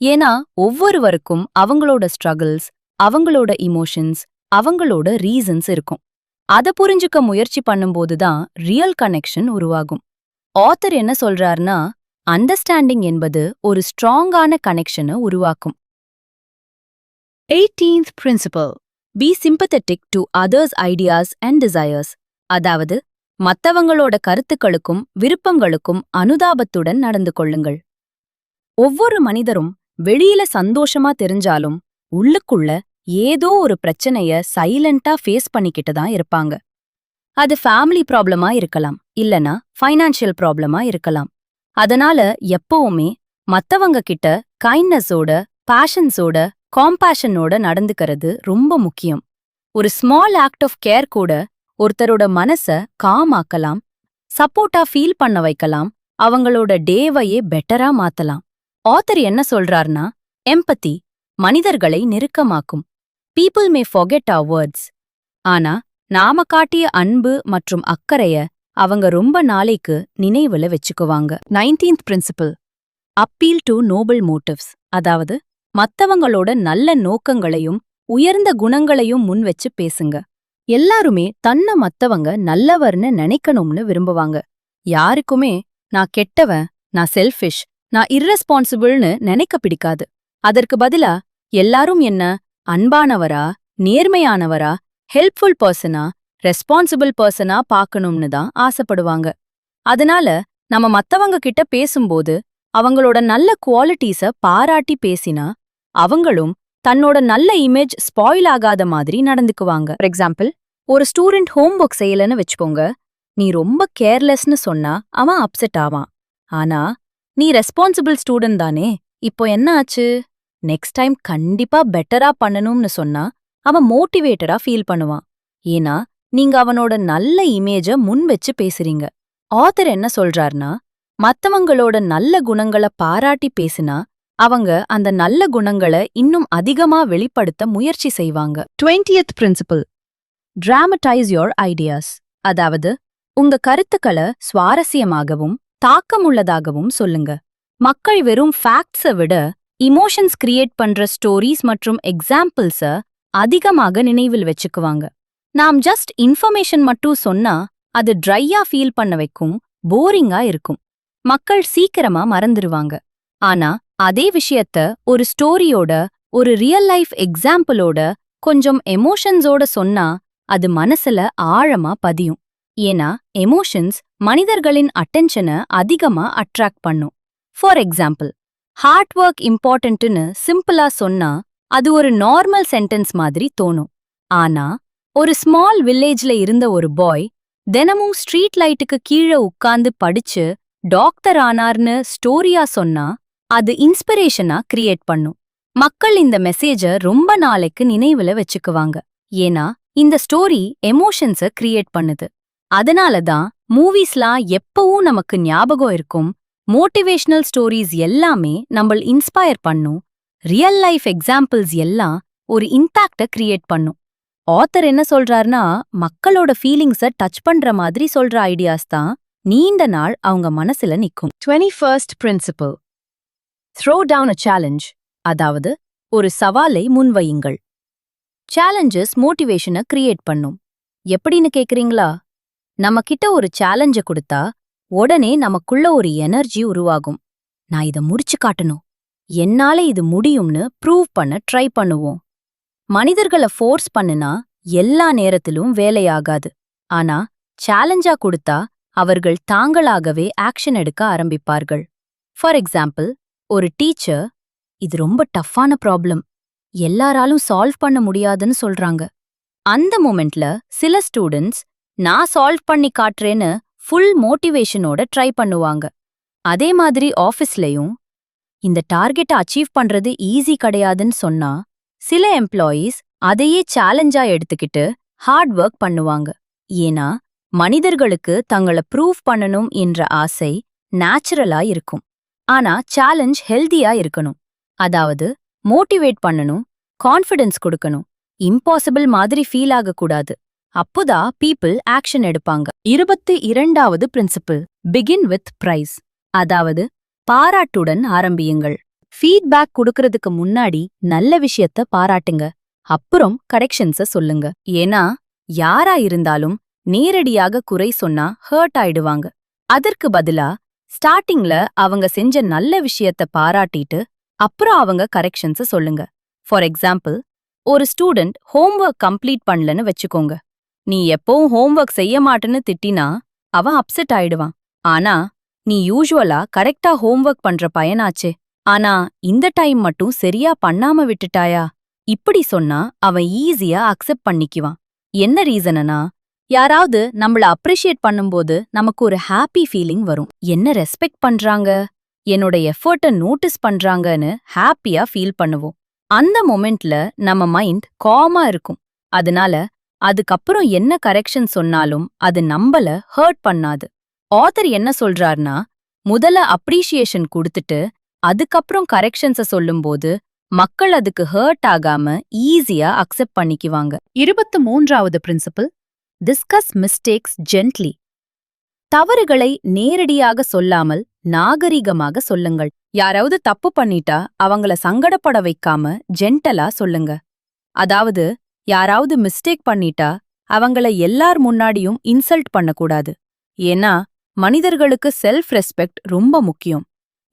ஏன்னா ஒவ்வொருவருக்கும் அவங்களோட ஸ்ட்ரகிள்ஸ், அவங்களோட இமோஷன்ஸ், அவங்களோட ரீசன்ஸ் இருக்கும். அத புரிஞ்சுக்க முயற்சி பண்ணும்போது தான் ரியல் கனெக்ஷன் உருவாகும். ஆத்தர் என்ன சொல்றார்னா, அண்டர்ஸ்டாண்டிங் என்பது ஒரு ஸ்ட்ராங்கான கனெக்ஷனை உருவாக்கும். 18th principle, be sympathetic to others' ideas and desires. அதாவது மத்தவங்களோட கருத்துக்களுக்கும் விருப்பங்களுக்கும் அனுதாபத்துடன் நடந்து கொள்ளுங்கள். ஒவ்வொரு மனிதரும் வெளியில சந்தோஷமா தெரிஞ்சாலும் உள்ளுக்குள்ள ஏதோ ஒரு பிரச்சனைய சைலண்டா ஃபேஸ் பண்ணிக்கிட்டு தான் இருப்பாங்க. அது ஃபேமிலி ப்ராப்ளமா இருக்கலாம், இல்லனா ஃபைனான்ஷியல் ப்ராப்ளமா இருக்கலாம். அதனால எப்பவுமே மத்தவங்க கிட்ட கைண்ட்னஸோட, பேஷன்ஸோட, காம்பேஷனோட நடந்துக்கிறது ரொம்ப முக்கியம். ஒரு ஸ்மால் ஆக்ட் ஆஃப் கேர் கூட ஒருத்தரோட மனச காமாக்கலாம், சப்போர்ட்டா ஃபீல் பண்ண வைக்கலாம், அவங்களோட டேவையே பெட்டரா மாத்தலாம். ஆத்தர் என்ன சொல்றார்னா, எம்பத்தி மனிதர்களை நெருக்கமாக்கும். People may forget our words. ஆனா நாம காட்டிய அன்பு மற்றும் அக்கறைய அவங்க ரொம்ப நாளைக்கு நினைவுல வச்சுக்குவாங்க. 19th principle, appeal to noble motives. அதாவது மத்தவங்களோட நல்ல நோக்கங்களையும் உயர்ந்த குணங்களையும் முன் வச்சு பேசுங்க. எல்லாருமே தன்னை மத்தவங்க நல்லவர்னு நினைக்கணும்னு விரும்புவாங்க. யாருக்குமே நான் கெட்டவன், நான் செல்ஃபிஷ், நான் இர்ரெஸ்பான்சிபிள்னு நினைக்க பிடிக்காது. அதற்கு பதிலா எல்லாரும் என்ன அன்பானவரா, நேர்மையானவரா, ஹெல்ப்ஃபுல் பர்சனா, ரெஸ்பான்சிபிள் பர்சனா பார்க்கணும்னு தான் ஆசைப்படுவாங்க. அதனால நம்ம மத்தவங்க கிட்ட பேசும்போது அவங்களோட நல்ல குவாலிட்டிஸ பாராட்டி பேசினா அவங்களும் தன்னோட நல்ல இமேஜ் ஸ்பாயில் ஆகாத மாதிரி நடந்துக்குவாங்க. ஃபார் எக்ஸாம்பிள், ஒரு ஸ்டூடெண்ட் ஹோம்ஒர்க் செய்யலன்னு வச்சுக்கோங்க. நீ ரொம்ப கேர்லெஸ்னு சொன்னா அவன் அப்செட் ஆவான். ஆனா நீ ரெஸ்பான்சிபிள் ஸ்டூடெண்ட் தானே, இப்போ என்ன ஆச்சு? நெக்ஸ்ட் டைம் கண்டிப்பா பெட்டரா பண்ணணும்னு சொன்னா அவன் மோட்டிவேட்டடா ஃபீல் பண்ணுவான். ஏன்னா நீங்க அவனோட நல்ல இமேஜ முன் வச்சு பேசுறீங்க. ஆத்தர் என்ன சொல்றார்னா, மத்தவங்களோட நல்ல குணங்கள பாராட்டி பேசினா அவங்க அந்த நல்ல குணங்கள இன்னும் அதிகமா வெளிப்படுத்த முயற்சி செய்வாங்க. 20th principal, dramatise your ideas. அதாவது உங்க கருத்துக்களை சுவாரஸ்யமாகவும் தாக்கமுள்ளதாகவும் சொல்லுங்க. மக்கள் வெறும் ஃபேக்ட்ஸை விட இமோஷன்ஸ் கிரியேட் பண்ற ஸ்டோரிஸ் மற்றும் எக்ஸாம்பிள்ஸ அதிகமாக நினைவில் வச்சுக்குவாங்க. நாம் ஜஸ்ட் இன்ஃபர்மேஷன் மட்டும் சொன்னா அது ட்ரையா ஃபீல் பண்ண வைக்கும், போரிங்கா இருக்கும். மக்கள் சீக்கிரமா மறந்துருவாங்க. ஆனா அதே விஷயத்த ஒரு ஸ்டோரியோட, ஒரு ரியல் லைஃப் எக்ஸாம்பிளோட, கொஞ்சம் எமோஷன்ஸோட சொன்னா அது மனசுல ஆழமா பதியும். ஏன்னா எமோஷன்ஸ் மனிதர்களின் அட்டென்ஷனை அதிகமா அட்ராக்ட் பண்ணும். ஃபார் எக்ஸாம்பிள், ஹார்ட் ஒர்க் இம்பார்ட்டன்ட்னு சிம்பிளா சொன்னா அது ஒரு நார்மல் சென்டென்ஸ் மாதிரி தோணும். ஆனா ஒரு ஸ்மால் வில்லேஜ்ல இருந்த ஒரு பாய் தினமும் ஸ்ட்ரீட் லைட்டுக்கு கீழே உட்கார்ந்து படிச்சு டாக்டர் ஆனார்னு ஸ்டோரியா சொன்னா அது இன்ஸ்பிரேஷனா கிரியேட் பண்ணும். மக்கள் இந்த மெசேஜ ரொம்ப நாளைக்கு நினைவுல வச்சுக்குவாங்க. ஏன்னா இந்த ஸ்டோரி எமோஷன்ஸ கிரியேட் பண்ணுது. அதனால தான் மூவிஸ்லாம் எப்பவும் நமக்கு ஞாபகம் இருக்கும். மோட்டிவேஷனல் ஸ்டோரிஸ் எல்லாமே நம்மள இன்ஸ்பயர் பண்ணும். ரியல் லைஃப் எக்ஸாம்பிள்ஸ் எல்லாம் ஒரு இம்பாக்ட கிரியேட் பண்ணும். ஆத்தர் என்ன சொல்றாருன்னா, மக்களோட ஃபீலிங்ஸ டச் பண்ற மாதிரி சொல்ற ஐடியாஸ் தான் நீண்ட நாள் அவங்க மனசுல நிக்கும். 21st principle, throw down a challenge. அதாவது ஒரு சவாலை முன்வையுங்கள். சேலஞ்சஸ் மோட்டிவேஷனை கிரியேட் பண்ணும். எப்படின்னு கேக்குறீங்களா? நம்ம கிட்ட ஒரு சேலஞ்ச கொடுத்தா உடனே நமக்குள்ள ஒரு எனர்ஜி உருவாகும். நான் இத முடிச்சு காட்டணும், என்னால இது முடியும்னு ப்ரூவ் பண்ண ட்ரை பண்ணுவோம். மனிதர்களை ஃபோர்ஸ் பண்ணுனா எல்லா நேரத்திலும் வேலையாகாது. ஆனா சேலஞ்சா கொடுத்தா அவர்கள் தாங்களாகவே ஆக்ஷன் எடுக்க ஆரம்பிப்பார்கள். ஃபார் எக்ஸாம்பிள், ஒரு டீச்சர், இது ரொம்ப டஃப்பான ப்ராப்ளம், எல்லாராலும் சால்வ் பண்ண முடியாதுன்னு சொல்றாங்க. அந்த மொமெண்ட்ல சில ஸ்டூடெண்ட்ஸ் நான் சால்வ் பண்ணி காட்டுறேன்னு ஃபுல் மோட்டிவேஷனோட ட்ரை பண்ணுவாங்க. அதே மாதிரி ஆஃபீஸ்லயும் இந்த டார்கெட்டை அச்சீவ் பண்றது ஈஸி கிடையாதுன்னு சொன்னா சில எம்ப்ளாயீஸ் அதையே சேலஞ்சா எடுத்துக்கிட்டு ஹார்ட் ஒர்க் பண்ணுவாங்க. ஏன்னா மனிதர்களுக்கு தங்கள ப்ரூவ் பண்ணணும் என்ற ஆசை நேச்சுரலா இருக்கும். ஆனா சேலஞ்ச் ஹெல்தியா இருக்கணும். அதாவது மோட்டிவேட் பண்ணணும், கான்ஃபிடன்ஸ் கொடுக்கணும், இம்பாசிபிள் மாதிரி ஃபீல் ஆகக்கூடாது. அப்போதான் பீப்புள் ஆக்ஷன் எடுப்பாங்க. 22வது பிரின்சிபிள், பிகின் வித் பிரைஸ். அதாவது பாராட்டுடன் ஆரம்பியுங்கள். ஃபீட்பேக் கொடுக்கறதுக்கு முன்னாடி நல்ல விஷயத்த பாராட்டுங்க, அப்புறம் கரெக்ஷன்ஸ சொல்லுங்க. ஏன்னா யாரா இருந்தாலும் நேரடியாக குறை சொன்னா ஹர்ட் ஆயிடுவாங்க. அதற்கு பதிலா ஸ்டார்டிங்ல அவங்க செஞ்ச நல்ல விஷயத்த பாராட்டிட்டு அப்புறம் அவங்க கரெக்ஷன்ஸ சொல்லுங்க. ஃபார் எக்ஸாம்பிள், ஒரு ஸ்டூடெண்ட் ஹோம்வொர்க் கம்ப்ளீட் பண்ணலன்னு வச்சுக்கோங்க. நீ எப்பவும் ஹோம்வொர்க் செய்ய மாட்டேன்னு திட்டினா அவன் அப்செட் ஆயிடுவான். ஆனா நீ யூசுவலா கரெக்டா ஹோம்வொர்க் பண்ற பையனாச்சே, ஆனா இந்த டைம் மட்டும் சரியா பண்ணாம விட்டுட்டாயா, இப்படி சொன்னா அவன் ஈஸியா அக்செப்ட் பண்ணிக்குவான். என்ன ரீசனா, யாராவது நம்மள அப்ரிஷியேட் பண்ணும்போது நமக்கு ஒரு ஹாப்பி ஃபீலிங் வரும். என்ன ரெஸ்பெக்ட் பண்றாங்க, என்னோட எஃபர்ட்ட நோட்டீஸ் பண்றாங்கன்னு ஹாப்பியா ஃபீல் பண்ணுவோம். அந்த மொமெண்ட்ல நம்ம மைண்ட் காமா இருக்கும். அதனால அதுக்கப்புறம் என்ன கரெக்ஷன் சொன்னாலும் அது நம்பல ஹர்ட் பண்ணாது. ஆத்தர் என்ன சொல்றார்னா, முதல்ல அப்ரிஷியேஷன் கொடுத்துட்டு அதுக்கப்புறம் கரெக்ஷன்ஸ சொல்லும்போது மக்கள் அதுக்கு ஹர்ட் ஆகாம ஈஸியா அக்செப்ட் பண்ணிக்குவாங்க. 23வது பிரின்சிபிள், டிஸ்கஸ் மிஸ்டேக்ஸ் ஜென்ட்லி. தவறுகளை நேரடியாக சொல்லாமல் நாகரிகமாக சொல்லுங்கள். யாராவது தப்பு பண்ணிட்டா அவங்கள சங்கடப்பட வைக்காம ஜென்டலா சொல்லுங்க. அதாவது யாராவது மிஸ்டேக் பண்ணிட்டா அவங்கள எல்லார் முன்னாடியும் இன்சல்ட் பண்ணக்கூடாது. ஏன்னா மனிதர்களுக்கு செல்ஃப் ரெஸ்பெக்ட் ரொம்ப முக்கியம்.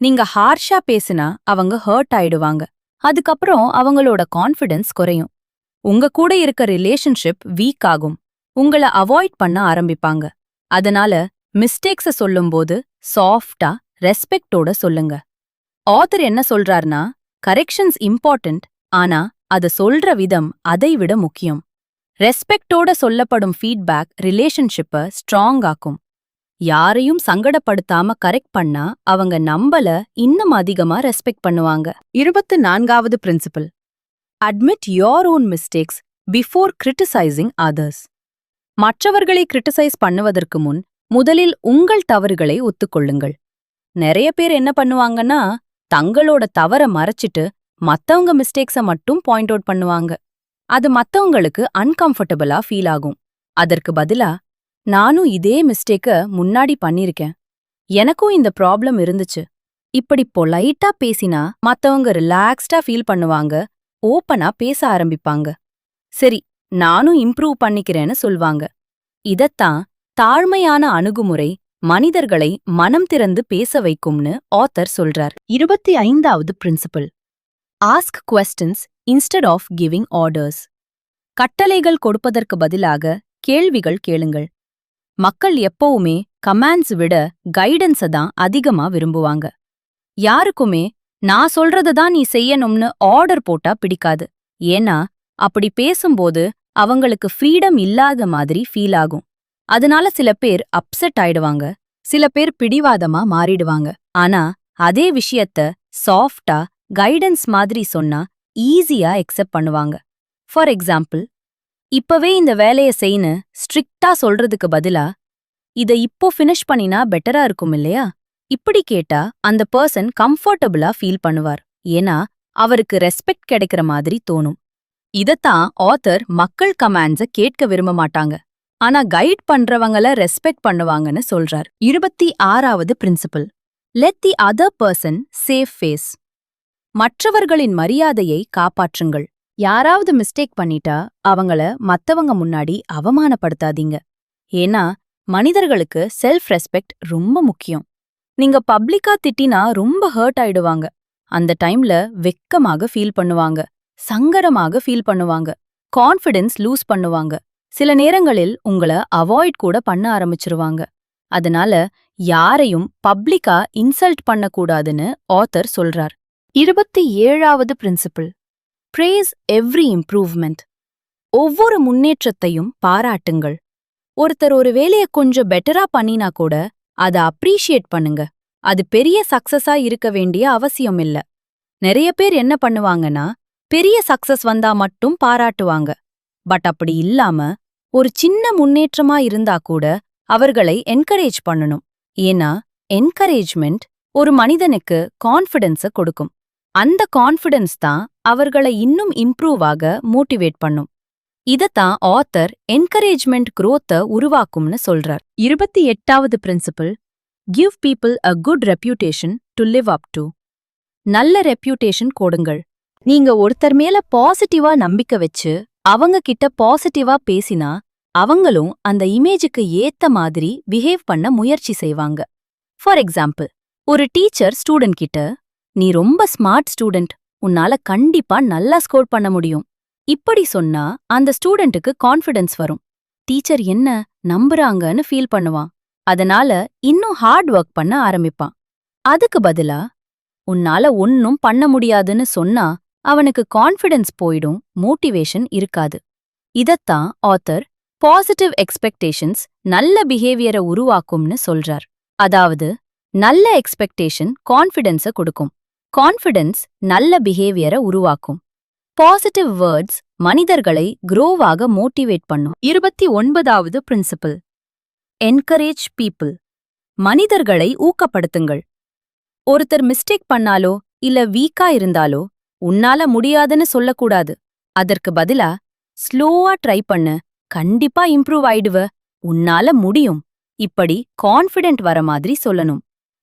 நீங்க ஹார்ஷா பேசினா அவங்க ஹர்ட் ஆயிடுவாங்க. அதுக்கப்புறம் அவங்களோட கான்ஃபிடன்ஸ் குறையும். உங்க கூட இருக்க ரிலேஷன்ஷிப் வீக் ஆகும். உங்கள அவாய்ட் பண்ண ஆரம்பிப்பாங்க. அதனால மிஸ்டேக்ஸ சொல்லும்போது சாஃப்டா ரெஸ்பெக்டோட சொல்லுங்க. ஆத்தர் என்ன சொல்றார்னா, கரெக்ஷன்ஸ் இம்பார்ட்டன்ட், ஆனா அத சொல்ற விதம் அதைவிட முக்கியம். ரெஸ்பெக்டோட சொல்லப்படும் ஃபீட்பேக் ரிலேஷன்ஷிப்ப ஸ்ட்ராங் ஆக்கும். யாரையும் சங்கடப்படுத்தாம கரெக்ட் பண்ணா அவங்க நம்பல இன்னும் அதிகமா ரெஸ்பெக்ட் பண்ணுவாங்க. 24வது principle, admit your own mistakes before criticising others. மற்றவர்களை கிரிட்டிசைஸ் பண்ணுவதற்கு முன் முதலில் உங்கள் தவறுகளை ஒத்துக்கொள்ளுங்கள். நிறைய பேர் என்ன பண்ணுவாங்கன்னா, தங்களோட தவற மறைச்சிட்டு மத்தவங்க மிஸ்டேக்ஸ மட்டும் பாயிண்ட் அவுட் பண்ணுவாங்க. அது மத்தவங்களுக்கு அன்கம்ஃபர்டபுளா ஃபீல் ஆகும். அதற்கு பதிலா, நானும் இதே மிஸ்டேக்க முன்னாடி பண்ணிருக்கேன், எனக்கும் இந்த ப்ராப்ளம் இருந்துச்சு, இப்படி பொலைட்டா பேசினா மத்தவங்க ரிலாக்ஸ்டா ஃபீல் பண்ணுவாங்க, ஓப்பனா பேச ஆரம்பிப்பாங்க. சரி, நானும் இம்ப்ரூவ் பண்ணிக்கிறேன்னு சொல்வாங்க. இதத்தான் தாழ்மையான அணுகுமுறை மனிதர்களை மனம் திறந்து பேச வைக்கும்னு ஆத்தர் சொல்றார். 25வது principle, ask questions instead of giving orders. கட்டளைகள் கொடுப்பதற்கு பதிலாக கேள்விகள் கேளுங்கள். மக்கள் எப்பவுமே கமாண்ட்ஸ் விட கைடன்ஸ தான் அதிகமா விரும்புவாங்க. யாருக்குமே நான் சொல்றத தான் நீ செய்யணும்னு ஆர்டர் போட்டா பிடிக்காது. ஏன்னா அப்படி பேசும்போது அவங்களுக்கு ஃப்ரீடம் இல்லாத மாதிரி ஃபீல் ஆகும். அதனால சில பேர் அப்செட் ஆயிடுவாங்க, சில பேர் பிடிவாதமா மாறிடுவாங்க. ஆனா அதே விஷயத்த சாஃப்டா கைடன்ஸ் மாதிரி சொன்னா ஈஸியா எக்ஸெப்ட் பண்ணுவாங்க. ஃபார் எக்ஸாம்பிள், இப்பவே இந்த வேலைய செய்யு ஸ்ட்ரிக்டா சொல்றதுக்கு பதிலா, இத இப்போ ஃபினிஷ் பண்ணினா பெட்டரா இருக்கும் இல்லையா, இப்படி கேட்டா அந்த பர்சன் கம்ஃபர்டபுளா ஃபீல் பண்ணுவார். ஏன்னா அவருக்கு ரெஸ்பெக்ட் கிடைக்கிற மாதிரி தோணும். இதத்தான் ஆத்தர் மக்கள் கமாண்ட்ஸ கேட்க விரும்ப மாட்டாங்க, ஆனா கைட் பண்றவங்கள ரெஸ்பெக்ட் பண்ணுவாங்கன்னு சொல்றார். 26வது principle, let the other person save face. மற்றவர்களின் மரியாதையை காப்பாற்றுங்கள். யாராவது மிஸ்டேக் பண்ணிட்டா அவங்கள மத்தவங்க முன்னாடி அவமானப்படுத்தாதீங்க. ஏன்னா மனிதர்களுக்கு செல்ஃப் ரெஸ்பெக்ட் ரொம்ப முக்கியம். நீங்க பப்ளிக்கா திட்டினா ரொம்ப ஹர்ட் ஆயிடுவாங்க. அந்த டைம்ல வெக்கமாக ஃபீல் பண்ணுவாங்க, சங்கடமாக ஃபீல் பண்ணுவாங்க, கான்ஃபிடன்ஸ் லூஸ் பண்ணுவாங்க. சில நேரங்களில் உங்கள அவாய்ட் கூட பண்ண ஆரம்பிச்சிருவாங்க. அதனால யாரையும் பப்ளிக்கா இன்சல்ட் பண்ணக்கூடாதுன்னு ஆத்தர் சொல்றார். 27வது பிரின்சிபிள், பிரேஸ் எவ்ரி இம்ப்ரூவ்மெண்ட். ஒவ்வொரு முன்னேற்றத்தையும் பாராட்டுங்கள். ஒருத்தர் ஒரு வேலைய கொஞ்சம் பெட்டரா பண்ணினா கூட அத அப்ரிஷியேட் பண்ணுங்க. அது பெரிய சக்சஸா இருக்க வேண்டிய அவசியம் இல்ல. நிறைய பேர் என்ன பண்ணுவாங்கன்னா, பெரிய சக்சஸ் வந்தா மட்டும் பாராட்டுவாங்க. பட் அப்படி இல்லாம ஒரு சின்ன முன்னேற்றமா இருந்தா கூட அவர்களை என்கரேஜ் பண்ணணும். ஏன்னா என்கரேஜ்மெண்ட் ஒரு மனிதனுக்கு கான்ஃபிடன்ஸ கொடுக்கும். அந்த கான்ஃபிடன்ஸ் தான் அவர்களை இன்னும் இம்ப்ரூவ் ஆக மோட்டிவேட் பண்ணும். இதத்தான் ஆத்தர் என்கரேஜ்மெண்ட் growth-அ உருவாக்கும்னு சொல்றார். 28வது principle, give people a good reputation to live up to. நல்ல ரெப்யூட்டேஷன் கொடுங்கள். நீங்க ஒருத்தர் மேல பாசிட்டிவா நம்பிக்கை வச்சு அவங்க கிட்ட பாசிட்டிவா பேசினா அவங்களும் அந்த இமேஜுக்கு ஏத்த மாதிரி பிஹேவ் பண்ண முயற்சி செய்வாங்க. ஃபார் எக்ஸாம்பிள், ஒரு டீச்சர் ஸ்டூடெண்ட் கிட்ட, நீ ரொம்ப ஸ்மார்ட் ஸ்டூடெண்ட், உன்னால கண்டிப்பா நல்லா ஸ்கோர் பண்ண முடியும், இப்படி சொன்னா அந்த ஸ்டூடெண்ட்டுக்கு கான்ஃபிடன்ஸ் வரும். டீச்சர் என்ன நம்புறாங்கன்னு ஃபீல் பண்ணுவான். அதனால இன்னும் ஹார்ட் ஒர்க் பண்ண ஆரம்பிப்பான். அதுக்கு பதிலா உன்னால ஒன்னும் பண்ண முடியாதுன்னு சொன்னா அவனுக்கு கான்ஃபிடன்ஸ் போயிடும், மோட்டிவேஷன் இருக்காது. இதத்தான் ஆத்தர் பாசிட்டிவ் எக்ஸ்பெக்டேஷன்ஸ் நல்ல பிஹேவியரை உருவாக்கும்னு சொல்றார். அதாவது நல்ல எக்ஸ்பெக்டேஷன் கான்ஃபிடன்ஸ கொடுக்கும், கான்ஃபிடன்ஸ் நல்ல பிஹேவியரை உருவாக்கும். பாசிட்டிவ் வேர்ட்ஸ் மனிதர்களை க்ரோவாக மோட்டிவேட் பண்ணும். 29வது பிரின்சிபிள், என்கரேஜ் பீப்புள். மனிதர்களை ஊக்கப்படுத்துங்கள். ஒருத்தர் மிஸ்டேக் பண்ணாலோ இல்ல வீக்கா இருந்தாலோ உன்னால முடியாதுன்னு சொல்லக்கூடாது. அதற்கு பதிலா ஸ்லோவா ட்ரை பண்ணு, கண்டிப்பா இம்ப்ரூவ் ஆயிடுவ, உன்னால முடியும், இப்படி கான்ஃபிடென்ட் வர மாதிரி சொல்லணும்.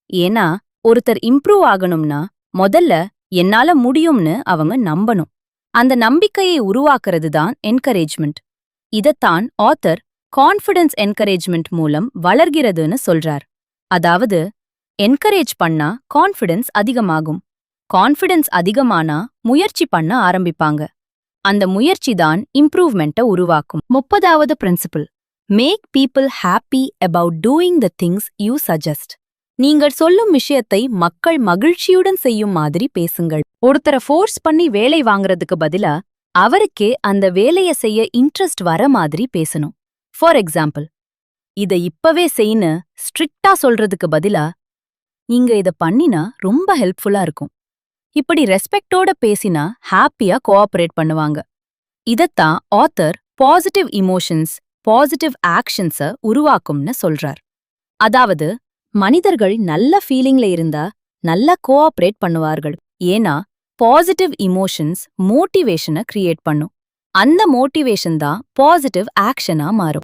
ஏன்னா ஒருத்தர் இம்ப்ரூவ் ஆகணும்னா முதல்ல என்னால முடியும்னு அவங்க நம்பணும். அந்த நம்பிக்கையை உருவாக்குறது தான் என்கரேஜ்மெண்ட். இதத்தான் ஆத்தர் கான்ஃபிடன்ஸ் என்கரேஜ்மெண்ட் மூலம் வளர்கிறதுன்னு சொல்றார். அதாவது என்கரேஜ் பண்ணா கான்ஃபிடன்ஸ் அதிகமாகும், கான்ஃபிடன்ஸ் அதிகமானா முயற்சி பண்ண ஆரம்பிப்பாங்க. அந்த முயற்சி தான் இம்ப்ரூவ்மெண்ட்டை உருவாக்கும். 30வது principle, make people happy about doing the things you suggest. நீங்கள் சொல்லும் விஷயத்தை மக்கள் மகிழ்ச்சியுடன் செய்யும் மாதிரி பேசுங்கள். ஒருத்தரை ஃபோர்ஸ் பண்ணி வேலை வாங்குறதுக்கு பதிலா அவருக்கே அந்த வேலைய செய்ய இன்ட்ரெஸ்ட் வர மாதிரி பேசணும். ஃபார் எக்ஸாம்பிள், இத இப்பவே செய்யு ஸ்ட்ரிக்டா சொல்றதுக்கு பதிலா நீங்க இத பண்ணினா ரொம்ப ஹெல்ப்ஃபுல்லா இருக்கும், இப்படி ரெஸ்பெக்டோட பேசினா ஹாப்பியா கோஆபரேட் பண்ணுவாங்க. இதத்தான் ஆத்தர் பாசிட்டிவ் இமோஷன்ஸ் பாசிட்டிவ் ஆக்ஷன்ஸ உருவாக்கும்னு சொல்றார். அதாவது மனிதர்கள் நல்ல ஃபீலிங்ல இருந்தா நல்லா கோஆபரேட் பண்ணுவார்கள். ஏன்னா பாசிட்டிவ் இமோஷன்ஸ் மோட்டிவேஷனை கிரியேட் பண்ணும். அந்த மோட்டிவேஷன் தான் பாசிட்டிவ் ஆக்ஷனா மாறும்.